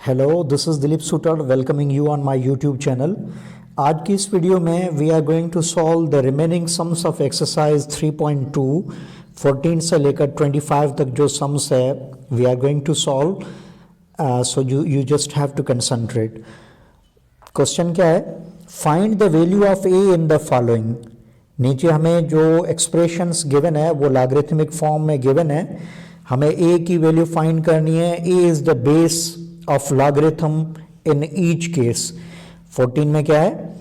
Hello, this is Dilip Sutar welcoming you on my YouTube channel. आज की इस वीडियो में we are going to solve the remaining sums of exercise 3.2 14 से लेकर 25 तक जो सम्स है we are going to solve. So you just have to concentrate. Question क्या है? Find the value of a in the following. नीचे हमें जो एक्सप्रेशंस गिवन है वो लॉगरिथमिक फॉर्म में गिवन है। हमें ए की वैल्यू फाइंड करनी है। A is the base of logarithm in each case. 14 में क्या है?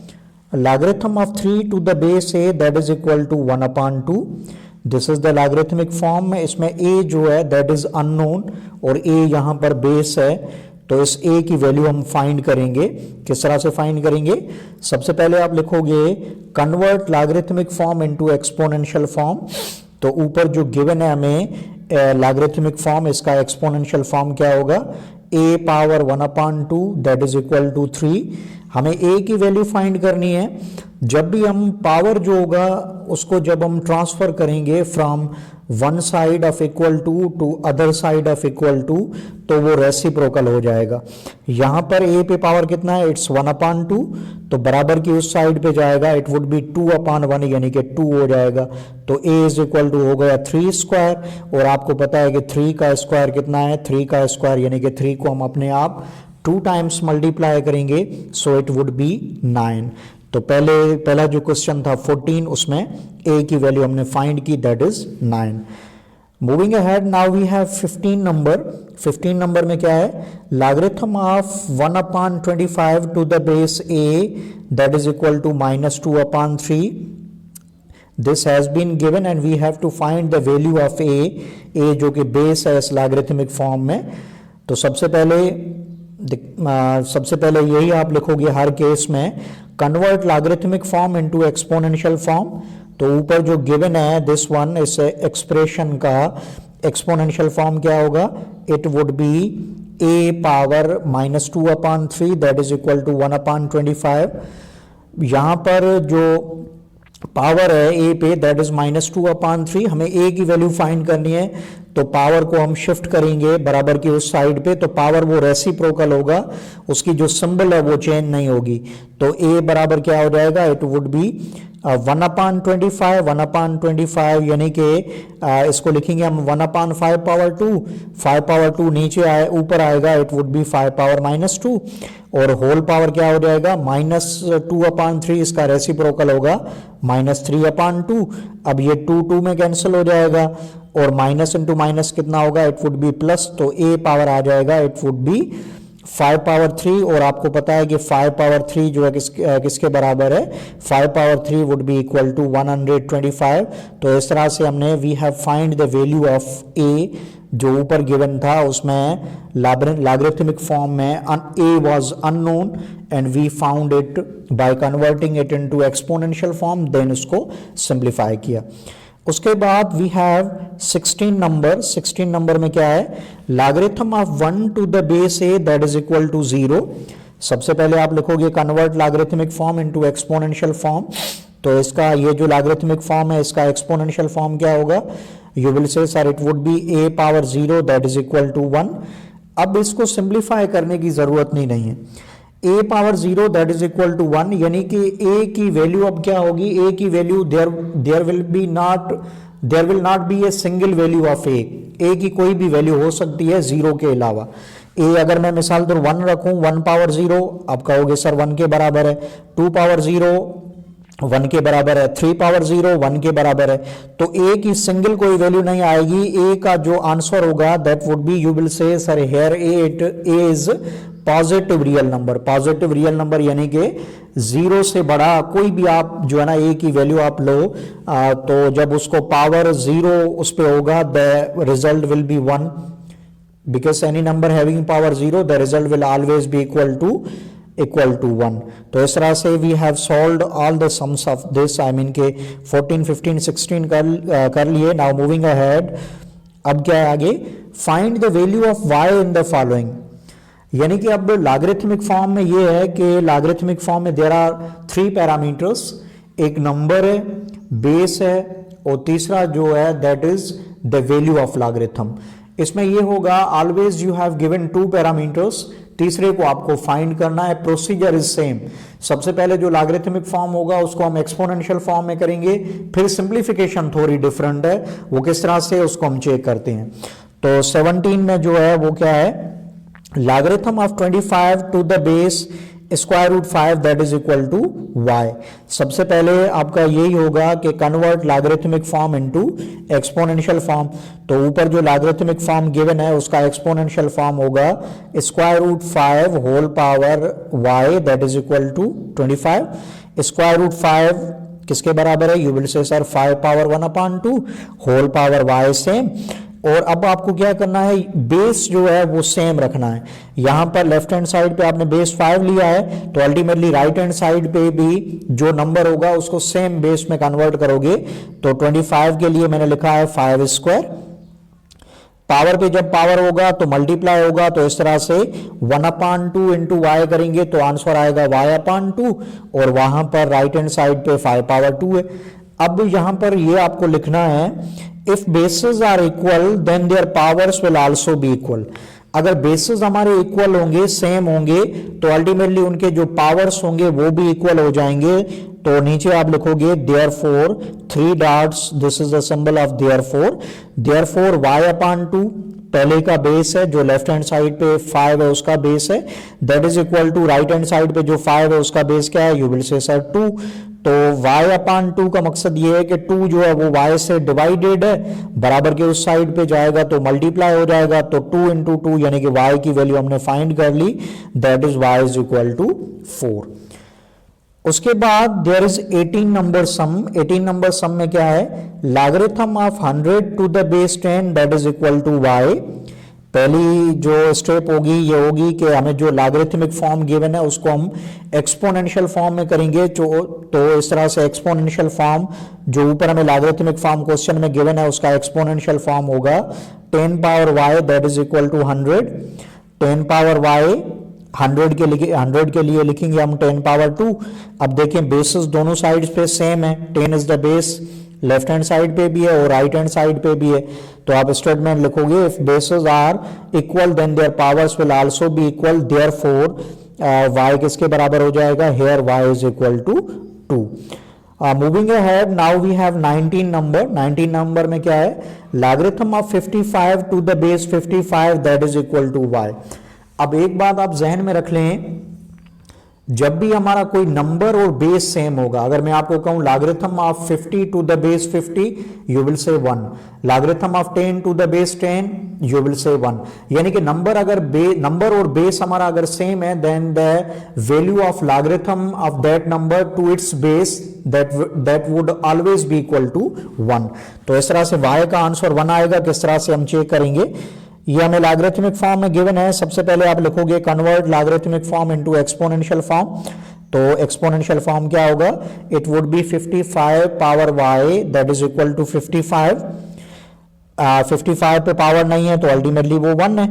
Logarithm of 3 to the base A that is equal to 1/2। This is the logarithmic form में। इसमें ए जो है दैट इज अननोन और ए यहाँ पर बेस है, तो इस a की वैल्यू हम फाइंड करेंगे। किस तरह से फाइंड करेंगे? सबसे पहले आप लिखोगे convert logarithmic form into exponential form. तो ऊपर जो गिवन है हमें लॉगरिथमिक फॉर्म, इसका एक्सपोनेंशियल फॉर्म क्या होगा? a power 1/2 that is equal to 3। हमें a की वैल्यू फाइंड करनी है। जब भी हम पावर जो होगा उसको जब हम ट्रांसफर करेंगे from one side of equal to other side of equal to, तो वो रेसिप्रोकल हो जाएगा। यहां पर a पे पावर कितना है? इट्स 1/2, तो बराबर की उस साइड पे जाएगा, इट वुड बी 2/1 यानी कि 2 हो जाएगा। तो a इज इक्वल टू हो गया 3 स्क्वायर, और आपको पता है कि 3 का स्क्वायर कितना है? 3 का स्क्वायर यानी कि 3 को हम अपने आप 2 टाइम्स मल्टीप्लाई करेंगे, सो इट वुड बी 9। तो पहला जो क्वेश्चन था 14, उसमें a की वैल्यू हमने फाइंड की, that is 9। Moving ahead, now we have 15 number. 15 number में क्या है? Logarithm of 1/25 to the base a that is equal to -2/3। This has been given and we have to find the value of a जो कि base है इस logarithmic form में। तो सबसे पहले यही आप लिखोगे हर केस में, convert logarithmic form into exponential form. तो ऊपर जो गिवन है दिस वन, इस एक्सप्रेशन का एक्सपोनेंशियल फॉर्म क्या होगा? It would be a power -2/3 that is equal to 1/25। यहां पर जो पावर है a पे दैट इज -2/3, हमें a की वैल्यू फाइंड करनी है। तो पावर को हम शिफ्ट करेंगे बराबर की उस साइड पे, तो पावर वो रेसिप्रोकल होगा, उसकी जो सिंबल है वो चेंज नहीं होगी। तो a बराबर क्या हो जाएगा? इट वुड बी 1/25 यानी कि इसको लिखेंगे हम 1/5 पावर 2। 5 पावर 2 नीचे आए, ऊपर आएगा, इट वुड बी 5 पावर -2, और होल पावर क्या हो जाएगा? -2/3, इसका रेसिप्रोकल होगा -3/2। अब ये 2 में कैंसिल हो जाएगा, और माइनस इंटू माइनस कितना होगा? इट वुड बी प्लस, तो a पावर आ जाएगा, इट वुड बी 5 पावर 3। और आपको पता है कि 5 पावर 3 जो है किसके बराबर है? 5 power 3 would be equal to 125। तो इस तरह से हमने we have find the value of a जो ऊपर गिवन था, उसमें लॉगरिथमिक फॉर्म में a was unknown and we found it by converting it into exponential form, then उसको सिंप्लीफाई किया। उसके बाद वी हैव 16 नंबर। 16 नंबर में क्या है? Logarithm of 1 to the base a that is equal to 0। सबसे पहले आप लिखोगे convert logarithmic form into exponential form. तो इसका ये जो लॉगरिथमिक फॉर्म है इसका एक्सपोनेंशियल फॉर्म क्या होगा? You will say sir it would be a power 0 that is equal to 1। अब इसको सिंप्लीफाई करने की जरूरत नहीं है। a power 0 that is equal to 1 यानी कि a की वैल्यू अब क्या होगी? a की value there will not be a single value of a की कोई भी वैल्यू हो सकती है 0 के अलावा। a अगर मैं मिसाल तो 1 रखूं, 1 पावर 0, अब कहोगे सर 1 के बराबर है। 2 पावर 0 1 के बराबर है। 3 पावर 0 1 के बराबर है। तो a की सिंगल कोई वैल्यू नहीं आएगी। a का जो आंसर होगा that would be, you will say sir here a is positive real number. Positive real number यानी कि 0 से बड़ा कोई भी आप जो है ना a की वैल्यू आप लो, तो जब उसको पावर 0 उस पे होगा, the result will be 1, because any number having power 0 the result will always be equal to 1। तो इस तरह से we have solved all the sums of this, I mean के 14 15 16 कर लिए। नाउ मूविंग अहेड, अब क्या है आगे? Find the value of y in the following. यानी कि अब लॉगरिथमिक फॉर्म में ये है कि लॉगरिथमिक फॉर्म में देयर आर 3 पैरामीटर्स, एक नंबर है, बेस है, और तीसरा जो है that is the value of logarithm. इसमें ये होगा always you have given 2 parameters, तीसरे को आपको फाइंड करना है। प्रोसीजर इज सेम, सबसे पहले जो लॉगरिथमिक फॉर्म होगा उसको हम एक्सपोनेंशियल फॉर्म में करेंगे, फिर सिंप्लीफिकेशन थोड़ी डिफरेंट है, वो किस तरह से उसको हम चेक करते हैं। तो 17 में जो है वो क्या है, logarithm of 25 to the base square root 5 that is equal to y। सबसे पहले आपका यही होगा कि convert logarithmic form into exponential form. तो ऊपर जो लॉगरिथमिक फॉर्म गिवन है उसका एक्सपोनेंशियल फॉर्म होगा square root 5 whole power y that is equal to 25। Square root 5 किसके बराबर है, you will say sir 5 power 1/2 whole power y same. और अब आपको क्या करना है, बेस जो है वो सेम रखना है। यहां पर लेफ्ट हैंड साइड पे आपने बेस 5 लिया है, तो अल्टीमेटली राइट हैंड साइड पे भी जो नंबर होगा उसको सेम बेस में कन्वर्ट करोगे। तो 25 के लिए मैंने लिखा है 5 स्क्वायर। पावर पे जब पावर होगा तो मल्टीप्लाई होगा, तो इस तरह से 1/2 इंटू वाई करेंगे तो आंसर आएगा y/2, और वहां पर राइट हैंड साइड पे 5 पावर 2 है। अब यहां पर ये आपको लिखना है, if basis are equal then their powers will also be equal. अगर बेसिस हमारे इक्वल होंगे, सेम होंगे, तो अल्टीमेटली उनके जो पावर्स होंगे वो भी इक्वल हो जाएंगे। तो नीचे आप लिखोगे therefore 3 dots, this is the symbol of therefore y/2 पहले का बेस है, जो लेफ्ट हैंड साइड पे 5 है उसका बेस है, that is equal to right hand side पे जो 5 है उसका बेस क्या है, यू विल से सर 2। तो y/2 का मकसद ये है कि 2 जो है वो y से डिवाइडेड है, बराबर के उस साइड पे जाएगा तो मल्टीप्लाई हो जाएगा। तो 2 इंटू 2 यानी कि y की वैल्यू हमने फाइंड कर ली, that is y is equal to 4। उसके बाद there is 18 number sum. 18 number sum में क्या है, logarithm of 100 to the base 10 that is equal to y। पहली जो स्टेप होगी ये होगी कि हमें जो लॉगरिथमिक फॉर्म गिवन है उसको हम एक्सपोनेंशियल फॉर्म में करेंगे। तो इस तरह से एक्सपोनेंशियल फॉर्म जो ऊपर हमें लॉगरिथमिक फॉर्म क्वेश्चन में गिवन है उसका एक्सपोनेंशियल फॉर्म होगा 10 power y that is equal to 100। 10 power y 100 के लिए लिखेंगे हम 10 पावर 2। अब देखें बेसिस दोनों साइड्स पे सेम है, 10 is the base, left hand side पे भी है और राइट हैंड साइड पे भी है। तो आप स्टेटमेंट लिखोगे if basis are equal then their powers will also be equal, therefore y किसके बराबर हो जाएगा, here y is equal to 2। Moving ahead now we have 19 number. 19 number में क्या है, logarithm of 55 to the base 55 that is equal to y। अब एक बात आप जहन में रख लें, जब भी हमारा कोई नंबर और बेस सेम होगा, अगर मैं आपको कहूं logarithm of 50 to the base 50 you will say 1, logarithm of 10 to the base 10 you will say 1। यानी कि नंबर और बेस हमारा अगर सेम है then the value of logarithm of that number to its base that would always be equal to 1। तो इस तरह से y का आंसर 1 आएगा। किस तरह से हम चेक करेंगे, ये हमें लॉगरिथमिक फॉर्म में गिवन है। सबसे पहले आप लिखोगे convert logarithmic form into exponential form. तो एक्सपोनेंशियल फॉर्म क्या होगा, it would be 55 power y that is equal to 55। 55 पे पावर नहीं है तो अल्टीमेटली वो 1 है।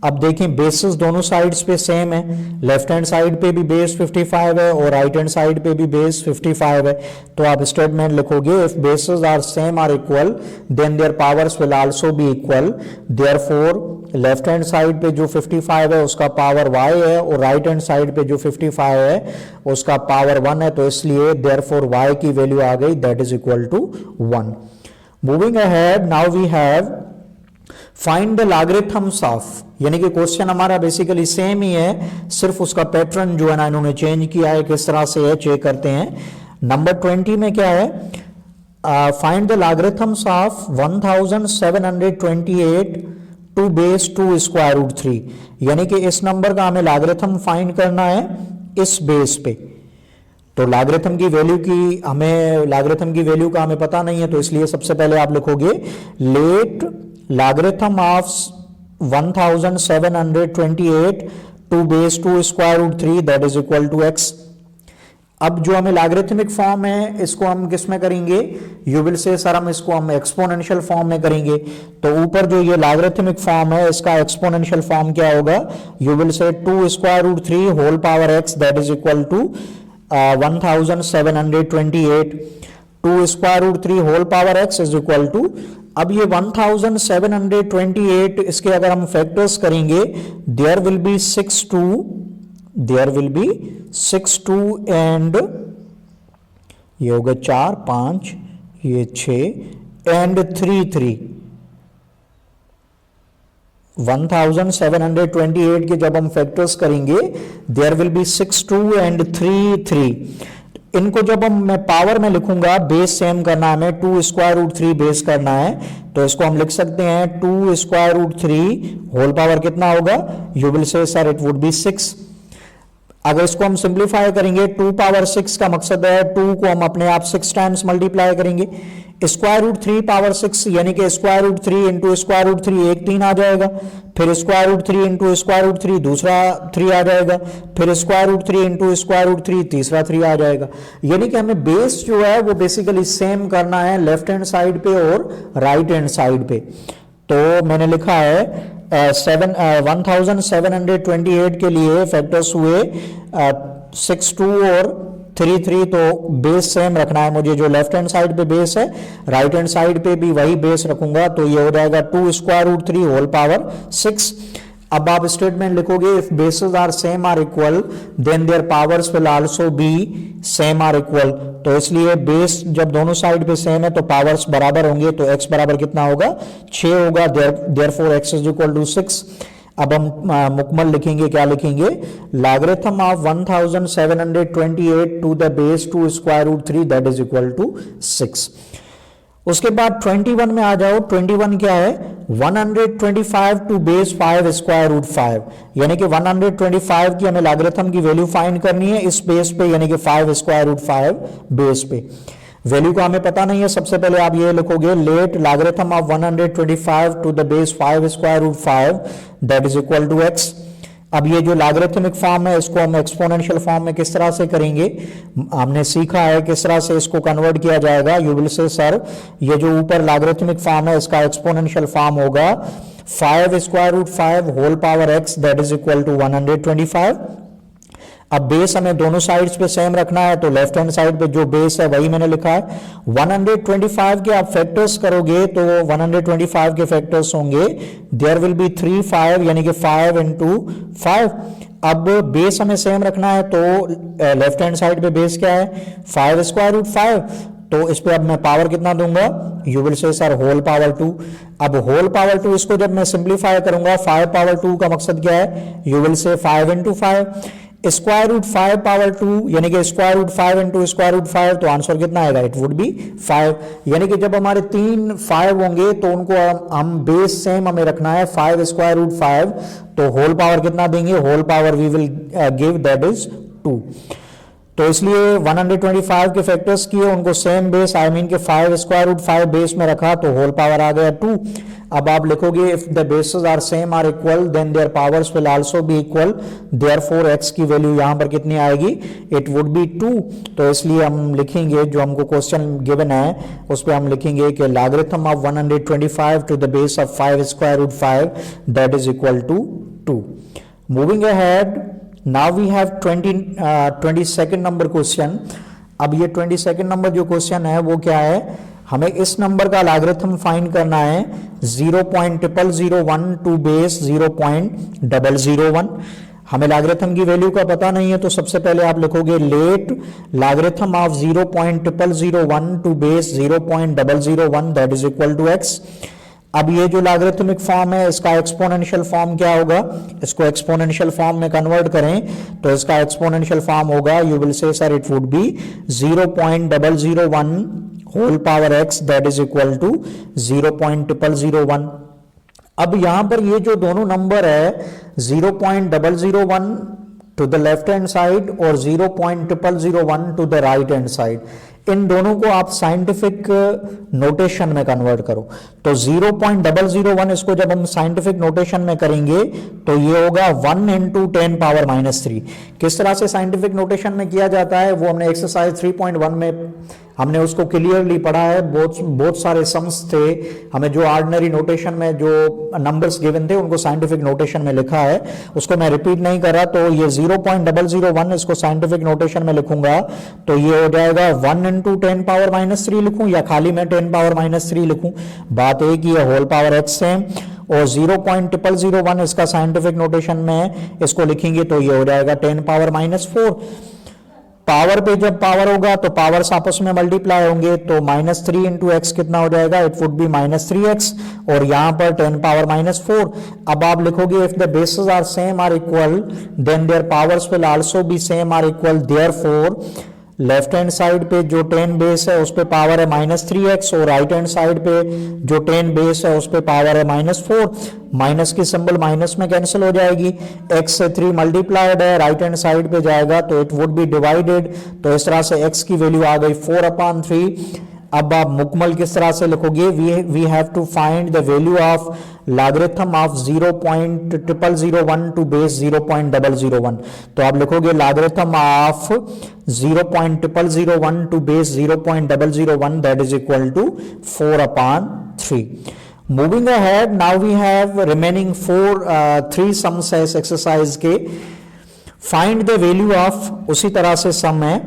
अब देखें बेसिस दोनों साइड्स पे सेम है, लेफ्ट हैंड साइड पे भी बेस 55 है और राइट हैंड साइड पे भी बेस 55 है। तो आप स्टेटमेंट लिखोगे if basis are same are equal then their powers will also be equal, therefore left hand side पे जो 55 है उसका पावर y है और राइट हैंड साइड पे जो 55 है उसका पावर 1 है। तो इसलिए देयरफॉर y की वैल्यू आ गई that is equal to 1। Moving ahead now we have find the logarithms of, यानी कि क्वेश्चन हमारा बेसिकली सेम ही है, सिर्फ उसका पैटर्न जो है ना इन्होंने चेंज किया है। किस तरह से है चेक करते हैं। नंबर 20 में क्या है, find the logarithms of 1728 to base 2 square root 3। यानी कि इस नंबर का हमें लॉगरिथम फाइंड करना है इस बेस पे। तो लॉगरिथम की वैल्यू का हमें पता नहीं है, तो इसलिए सबसे पहले आप लिखोगे let logarithm of 1728 to base 2 square root 3 that is equal to x। अब जो हमें लॉगरिथमिक फॉर्म है इसको हम किस में करेंगे, यू विल से सर हम इसको हम एक्सपोनेंशियल फॉर्म में करेंगे। तो ऊपर जो ये लॉगरिथमिक फॉर्म है इसका एक्सपोनेंशियल फॉर्म क्या होगा, you will say 2 square root 3 whole power x that is equal to 1728। 2 square root 3 whole power x is equal to, अब ये 1728 इसके अगर हम फैक्टर्स करेंगे, देयर विल बी 6 2 एंड ये हो गया 4 5, ये 6 एंड 3 1728 के जब हम फैक्टर्स करेंगे, देयर विल बी 6 2 एंड 3 इनको जब हम मैं पावर में लिखूंगा, बेस सेम करना है, हमें 2 स्क्वायर रूट 3 बेस करना है, तो इसको हम लिख सकते हैं 2 स्क्वायर रूट 3 होल पावर कितना होगा, you will say sir it would B 6। अगर इसको हम सिंप्लीफाई करेंगे, 2 पावर 6 का मकसद है 2 को हम अपने आप 6 टाइम्स मल्टीप्लाई करेंगे, स्क्वायर रूट 3 पावर 6 यानी कि square root 3 into square root 3 एक 3 आ जाएगा, फिर square root 3 into square root 3 दूसरा 3 आ जाएगा, फिर square root 3 into square root 3 तीसरा 3 आ जाएगा। यानी कि हमें बेस जो है वो बेसिकली सेम करना है लेफ्ट हैंड साइड पे और राइट हैंड साइड पे। तो मैंने लिखा है 1728 के लिए फैक्टर्स हुए 6 2 और 3 तो बेस सेम रखना है मुझे, जो लेफ्ट हैंड साइड पे बेस है राइट हैंड साइड पे भी वही बेस रखूंगा, तो ये हो जाएगा 2 स्क्वायर रूट 3 होल पावर 6। अब आप स्टेटमेंट लिखोगे, if bases are same are equal then their powers will also be same are equal. तो इसलिए बेस जब दोनों साइड पे सेम है तो पावर्स बराबर होंगे, तो x बराबर कितना होगा 6 होगा, therefore x is equal to 6। अब हम मुकम्मल लिखेंगे, क्या लिखेंगे, logarithm of 1728 to the base 2 square root 3 that is equal to 6। उसके बाद 21 में आ जाओ। 21 क्या है, 125 टू बेस 5 स्क्वायर रूट 5, यानी कि 125 की हमें लॉगरिथम की वैल्यू फाइंड करनी है इस बेस पे, यानी कि 5 स्क्वायर रूट 5 बेस पे। वैल्यू का हमें पता नहीं है, सबसे पहले आप ये लिखोगे, let logarithm of 125 to the base 5 square root 5 that is equal to x। अब ये जो लॉगरिथमिक फॉर्म है इसको हम एक्सपोनेंशियल फॉर्म में किस तरह से करेंगे, हमने सीखा है किस तरह से इसको कन्वर्ट किया जाएगा। यू विल से सर ये जो ऊपर लॉगरिथमिक फॉर्म है इसका एक्सपोनेंशियल फॉर्म होगा 5 square root 5 whole power x that is equal to 125। अब बेस हमें दोनों साइड्स पे सेम रखना है, तो लेफ्ट हैंड साइड पे जो बेस है वही मैंने लिखा है। 125 के आप फैक्टर्स करोगे तो 125 के फैक्टर्स होंगे, देयर विल बी 3 5 यानी कि 5 इंटू 5। अब बेस हमें सेम रखना है, तो लेफ्ट हैंड साइड पे बेस क्या है 5 स्क्वायर रूट 5, तो इस पे अब मैं पावर कितना दूंगा, you will say sir whole power 2। अब होल पावर 2 इसको जब मैं सिंप्लीफाई करूंगा, 5 पावर 2 का मकसद क्या है, यू विल से 5 इंटू 5, स्क्वायर रूट 5 पावर 2 यानी कि square root 5 into square root 5, तो आंसर कितना आएगा, इट वुड बी 5। यानी कि जब हमारे 3 5 होंगे तो उनको हम बेस सेम हमें रखना है 5 स्क्वायर रूट 5, तो होल पावर कितना देंगे, whole power we will give that is 2। तो इसलिए 125 के फैक्टर्स किए, उनको सेम बेस आई मीन के 5 स्क्वायर रूट 5 बेस में रखा, तो होल पावर आ गया 2। अब आप लिखोगे, if the bases are same are equal then their powers will also be equal, therefore x की वैल्यू यहां पर कितनी आएगी, इट वुड बी 2। तो इसलिए हम लिखेंगे, जो हमको क्वेश्चन गिवन है उस पर हम लिखेंगे कि logarithm of 125 to the base of 5 square root 5 that is equal to 2। Moving ahead, now we have 22nd number question. अब ये 22nd नंबर जो क्वेश्चन है वो क्या है, हमें इस नंबर का लॉगरिथम फाइंड करना है 0.0001 टू बेस 0.001। हमें लॉगरिथम की वैल्यू का पता नहीं है, तो सबसे पहले आप लिखोगे, let logarithm of 0.001 to base 0.001 that is equal to x। अब ये जो लॉगरिथमिक फॉर्म है इसका एक्सपोनेंशियल फॉर्म क्या होगा, इसको एक्सपोनेंशियल फॉर्म में कन्वर्ट करें तो इसका एक्सपोनेंशियल फॉर्म होगा, you will say sir it would be 0.001 whole power x that is equal to 0.001। अब यहां पर ये जो दोनों नंबर है 0.001 to the left hand side और 0.001 to the right hand side, इन दोनों को आप साइंटिफिक नोटेशन में कन्वर्ट करो। तो 0.001 इसको जब हम साइंटिफिक नोटेशन में करेंगे तो ये होगा 1 इंटू 10 पावर -3। किस तरह से साइंटिफिक नोटेशन में किया जाता है वो हमने एक्सरसाइज 3.1 में हमने उसको क्लियरली पढ़ा है, बहुत सारे सम्स थे, हमें जो ऑर्डिनरी नोटेशन में जो नंबर्स गिवन थे उनको साइंटिफिक नोटेशन में लिखा है, उसको मैं रिपीट नहीं कर रहा। तो ये 0.001 इसको साइंटिफिक नोटेशन में लिखूंगा तो ये हो जाएगा 1 इंटू 10 पावर माइनस 3 लिखूं या खाली मैं 10 पावर माइनस 3 लिखूं, बात एक ही है, होल पावर x सेम। और 0.001 इसका साइंटिफिक नोटेशन में इसको लिखेंगे तो ये हो जाएगा 10 पावर माइनस 4। पावर पे जब पावर होगा तो पावर्स आपस में मल्टीप्लाई होंगे, तो -3 इंटू एक्स कितना हो जाएगा, इट वुड बी -3x, और यहां पर 10 पावर -4। अब आप लिखोगे if the bases are same are equal then their powers will also be same are equal, therefore left hand side पे जो 10 बेस है उस पे पावर है -3x, और राइट हैंड साइड पे जो 10 बेस है उस पे पावर है -4। माइनस की सिंबल माइनस में कैंसिल हो जाएगी, x से 3 मल्टीप्लाइड है, राइट हैंड साइड पे जाएगा तो इट वुड बी डिवाइडेड, तो इस तरह से x की वैल्यू आ गई 4/3। अब आप मुकमल किस तरह से लिखोगे, we have to find the value of logarithm of 0.0001 to base 0.001। तो आप लिखोगे logarithm of 0.001 to base 0.001 that is equal to 4/3। Moving ahead, now we have remaining 3 sums है इस एक्सरसाइज के। Find the value of, उसी तरह से सम है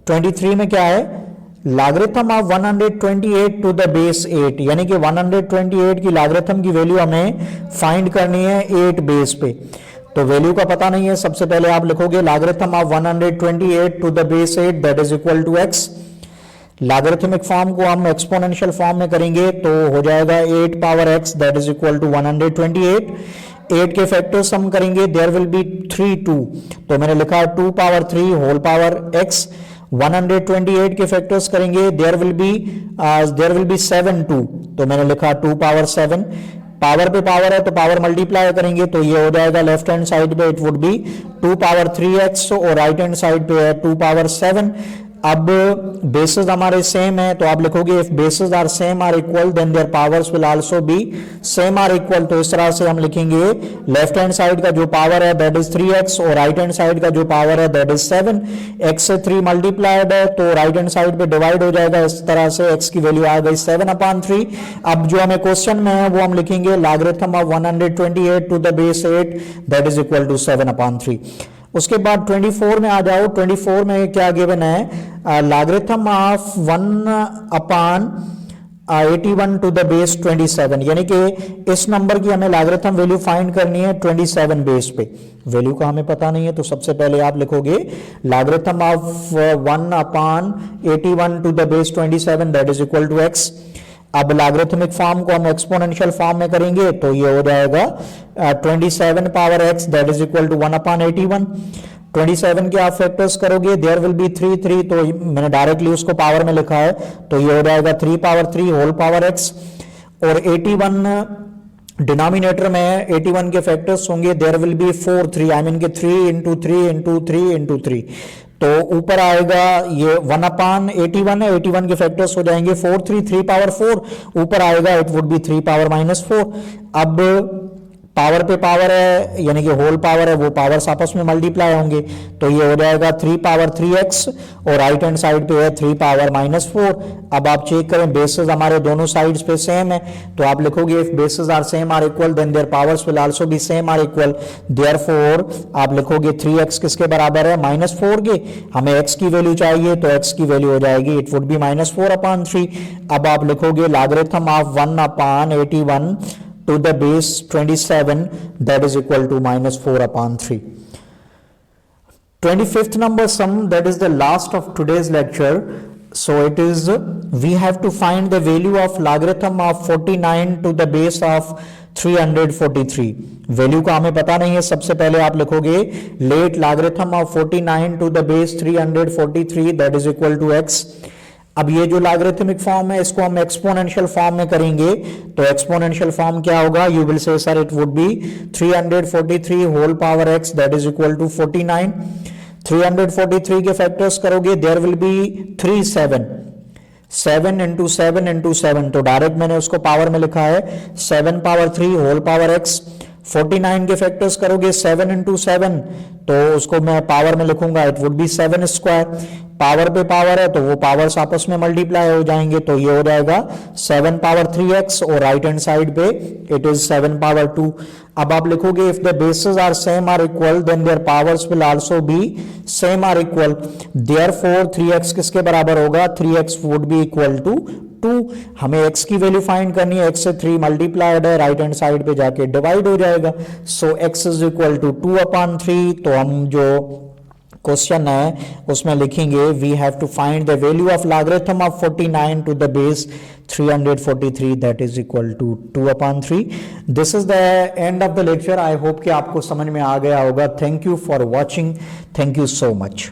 23 में क्या है, logarithm of 128 to the base 8, यानी कि 128 की लॉगरिथम की वैल्यू हमें फाइंड करनी है 8 बेस पे। तो वैल्यू का पता नहीं है, सबसे पहले आप लिखोगे logarithm of 128 to the base 8 that is equal to x। Logarithmic form को हम एक्सपोनेंशियल फॉर्म में करेंगे तो हो जाएगा 8 power x that is equal to 128। 8 के फैक्टर्स हम करेंगे, देयर विल बी 3 2, तो मैंने लिखा है 2 पावर 3 होल पावर x। 128 के फैक्टर्स करेंगे, देयर विल बी 7 2, तो मैंने लिखा 2 पावर 7। पावर पे पावर है तो पावर मल्टीप्लाई करेंगे तो ये हो जाएगा लेफ्ट हैंड साइड पे it would B 2 power 3x, और राइट हैंड साइड पे है 2 पावर 7। अब बेसिस हमारे सेम है तो आप लिखोगे if basis are same are equal then their powers will also be same are equal. तो इस तरह से हम लिखेंगे लेफ्ट हैंड साइड का जो पावर है दैट इज 3x, और राइट हैंड साइड का जो पावर है दैट इज 7। x से 3 मल्टीप्लाइड है तो राइट हैंड साइड पे डिवाइड हो जाएगा, इस तरह से x की वैल्यू आ गई 7/3। अब जो हमें क्वेश्चन में है वो हम लिखेंगे logarithm of 128 to the base 8 that is equal to 7/3। उसके बाद 24 में आ जाओ। 24 में क्या गिवन है, logarithm of 1/81 to the base 27, यानी कि इस नंबर की हमें लॉगरिथम वैल्यू फाइंड करनी है 27 बेस पे। वैल्यू का हमें पता नहीं है तो सबसे पहले आप लिखोगे logarithm of 1/81 to the base 27 that is equal to x। अब लॉगरिथमिक फॉर्म को हम एक्सपोनेंशियल फॉर्म में करेंगे तो ये हो जाएगा 27 power x that is equal to 1/81। 27 के आप फैक्टर्स करोगे, देयर विल बी 3 3, तो मैंने डायरेक्टली उसको पावर में लिखा है तो ये हो जाएगा 3 पावर 3 होल पावर x। और 81 डिनोमिनेटर में है, 81 के फैक्टर्स होंगे, there will be 4 3, I mean के 3 इंटू 3 इंटू 3 इंटू 3, तो ऊपर आएगा ये 1/81 है, 81 के फैक्टर्स हो जाएंगे 4 3, 3 पावर 4, ऊपर आएगा इट वुड बी 3 पावर -4। अब पावर पे पावर है यानी कि होल पावर है, वो पावर्स आपस में मल्टीप्लाई होंगे तो ये हो जाएगा 3 पावर 3x, और राइट हैंड साइड पे है 3 पावर -4। अब आप चेक करें बेसिस हमारे दोनों साइड्स पे सेम है तो आप लिखोगे if basis are same are equal then their powers will also be same are equal, therefore आप लिखोगे 3x किसके बराबर है, -4 के। हमें x की वैल्यू चाहिए तो x की वैल्यू हो जाएगी इट वुड बी -4/3। अब आप लिखोगे logarithm of 1/81 to the base 27 that is equal to -4/3. 25th number sum, that is the last of today's lecture. So it is, we have to find the value of logarithm of 49 to the base of 343. Value का हमें पता नहीं है, सबसे पहले आप लिखोगे let logarithm of 49 to the base 343 that is equal to x। अब ये जो लॉगरिथमिक फॉर्म है इसको हम एक्सपोनेंशियल फॉर्म में करेंगे तो एक्सपोनेंशियल फॉर्म क्या होगा, you will say sir it would be 343 whole power x that is equal to 49। 343 के फैक्टर्स करोगे, there will be 3 7 into 7 into 7, तो डायरेक्ट मैंने उसको पावर में लिखा है 7 पावर 3 होल पावर x। 49 के फैक्टर्स करोगे 7 इंटू 7, तो उसको मैं पावर में लिखूंगा, it would B 7 square. Power पे पावर है तो वो पावर्स आपस में मल्टीप्लाई हो जाएंगे, तो ये हो जाएगा 7 पावर 3x और राइट हैंड साइड पे इट इज 7 पावर 2। अब आप लिखोगे if the basis are same are equal then their powers will also be same are equal, therefore 3x किसके बराबर होगा, 3x would be equal to 2। हमें x की वैल्यू फाइंड करनी है, x से 3 मल्टीप्लाइड है, राइट हैंड साइड पे जाके डिवाइड हो जाएगा, so x is equal to 2/3। तो हम जो क्वेश्चन है उसमें लिखेंगे we have to find the value of logarithm of 49 to the base 343 that is equal to 2/3। This is the end of the lecture. I hope कि आपको समझ में आ गया होगा। Thank you for watching, thank you so much.